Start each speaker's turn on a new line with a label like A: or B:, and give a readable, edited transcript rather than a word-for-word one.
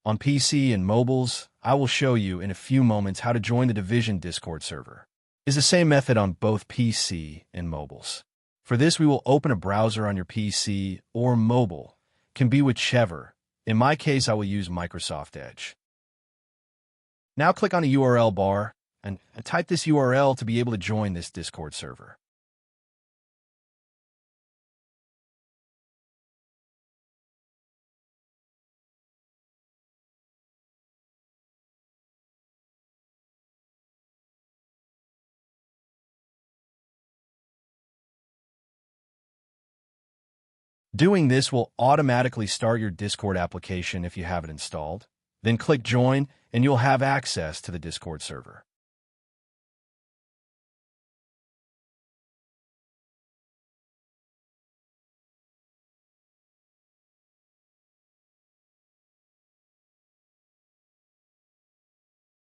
A: On PC and mobiles, I will show you in a few moments how to join the Division Discord server. It's the same method on both PC and mobiles. For this, we will open a browser on your PC or mobile, can be whichever. In my case, I will use Microsoft Edge. Now click on the URL bar and type this URL to be able to join this Discord server. Doing this will automatically start your Discord application if you have it installed. Then click Join, and you'll have access to the Discord server.